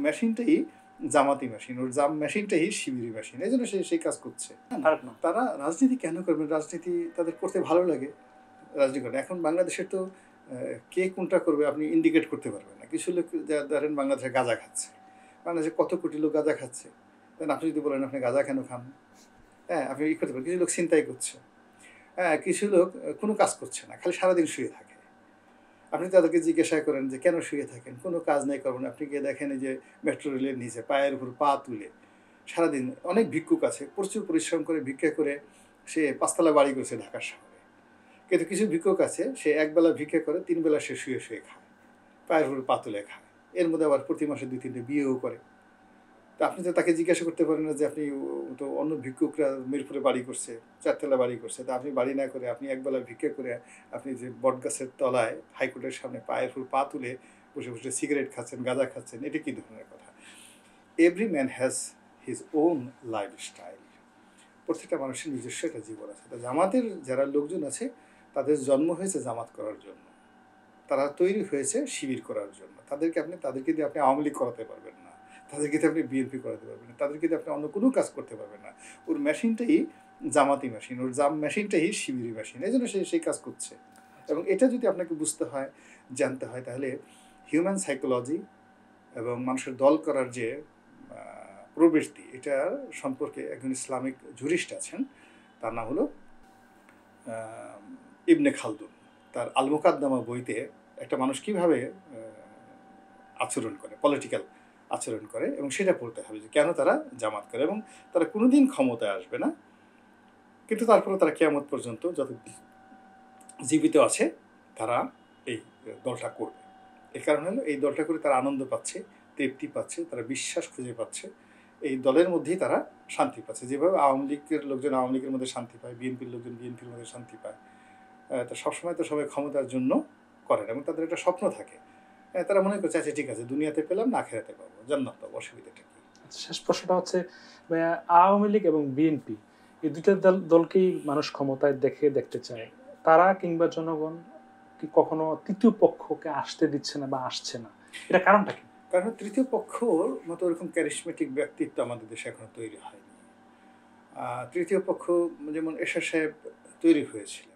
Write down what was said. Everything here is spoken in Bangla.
মেশিনটাই জামাতি মেশিন, ওর মেশিনটাই শিবিরি মেশিন, এই জন্য সেই কাজ করছে। তারা রাজনীতি কেন করবেন? রাজনীতি তাদের করতে ভালো লাগে, রাজনীতি করে। এখন বাংলাদেশের তো কে কোনটা করবে আপনি ইন্ডিকেট করতে পারবেন না। কিছু লোক ধরেন বাংলাদেশে গাঁজা খাচ্ছে, বাংলাদেশে কত কোটি লোক গাঁজা খাচ্ছে, দেন আপনি যদি বলেন আপনি গাঁজা কেন খান, হ্যাঁ আপনি ই করতে পারেন। কিছু লোক ছিনতাই করছে, হ্যাঁ কিছু লোক কোনো কাজ করছে না, খালি সারাদিন শুয়ে থাকে। আপনি তাদেরকে জিজ্ঞাসা করেন যে কেন শুয়ে থাকেন, কোনো কাজ নেই করবেন। আপনি গিয়ে দেখেন যে মেট্রো রেলের নিচে পায়ের উপর পা তুলে সারাদিন অনেক ভিক্ষুক আছে, প্রচুর পরিশ্রম করে ভিক্ষা করে সে 5 তলা বাড়ি করছে ঢাকার শহরে। কিন্তু কিছু ভিক্ষুক আছে সে একবেলা ভিক্ষা করে 3 বেলা সে শুয়ে শুয়ে খায়, পায়ের উপর পা তুলে খায়। এর মধ্যে আবার প্রতি মাসে 2-3টে বিয়েও করে। তা আপনি তো তাকে জিজ্ঞাসা করতে পারেন না যে আপনি তো অন্য ভিক্ষুকরা মিরপুরে বাড়ি করছে, 4 তলা বাড়ি করছে, তা আপনি বাড়ি না করে আপনি একবেলা ভিক্ষা করে আপনি যে বটগাছের তলায় হাইকোর্টের সামনে পায়ের উপর পা তুলে বসে বসে সিগারেট খাচ্ছেন, গাঁজা খাচ্ছেন, এটা কী ধরনের কথা? Every man has his own lifestyle. প্রত্যেকটা মানুষের নিজস্ব একটা জীবন আছে। তা জামাতের যারা লোকজন আছে তাদের জন্ম হয়েছে জামাত করার জন্য, তারা তৈরি হয়েছে শিবির করার জন্য। তাদেরকে দিয়ে আপনি আওয়ামী লীগ করাতে পারবেন না, তাদেরকে দিয়ে আপনি বিএনপি করাতে পারবেন না, তাদেরকে দিয়ে আপনি অন্য কোনো কাজ করতে পারবেন না। ওর মেশিনটাই জামাতি মেশিন, ওর মেশিনটাই শিবিরি মেশিন, এই জন্য সেই কাজ করছে। এবং এটা যদি আপনাকে বুঝতে হয়, জানতে হয়, তাহলে হিউম্যান সাইকোলজি এবং মানুষের দল করার যে প্রবৃত্তি, এটা সম্পর্কে একজন ইসলামিক জুরিস্ট আছেন, তার নাম হলো ইবনে খালদুন। তার আল মুকাদ্দামা বইতে একটা মানুষ কীভাবে আচরণ করে, পলিটিক্যাল আচরণ করে, এবং সেটা পড়তে হবে যে কেন তারা জামাত করে। এবং তারা কোনোদিন ক্ষমতায় আসবে না, কিন্তু তারপরে তারা কিয়ামত পর্যন্ত যত জীবিত আছে তারা এই দলটা করবে। এর কারণ হলো এই দলটা করে তারা আনন্দ পাচ্ছে, তৃপ্তি পাচ্ছে, তারা বিশ্বাস খুঁজে পাচ্ছে, এই দলের মধ্যেই তারা শান্তি পাচ্ছে। যেভাবে আওয়ামী লীগের লোকজন আওয়ামী লীগের মধ্যে শান্তি পায়, বিএনপির লোকজন বিএনপির মধ্যে শান্তি পায়। তো সবসময় তো সবাই ক্ষমতার জন্য করেন, এবং তাদের একটা স্বপ্ন থাকে। তারা মনে করছে আচ্ছা ঠিক আছে, দুনিয়াতে পেলাম না আখিরাতে পাবো, জান্নাত পাবো, অসুবিধাটা কি? শেষ প্রশ্নটা হচ্ছে, আওয়ামী লীগ এবং বিএনপি এই দুইটা দলকেই মানুষ ক্ষমতায় দেখতে চায়, তারা কিংবা জনগণ কি কখনো তৃতীয় পক্ষকে আসতে দিচ্ছে না বা আসছে না, এটা কারণটা কি? কারণ তৃতীয় পক্ষর মতো ওরকম ক্যারিসমেটিক ব্যক্তিত্ব আমাদের দেশে এখনো তৈরি হয়নি। তৃতীয় পক্ষ যেমন এরশাদ সাহেব তৈরি হয়েছিল,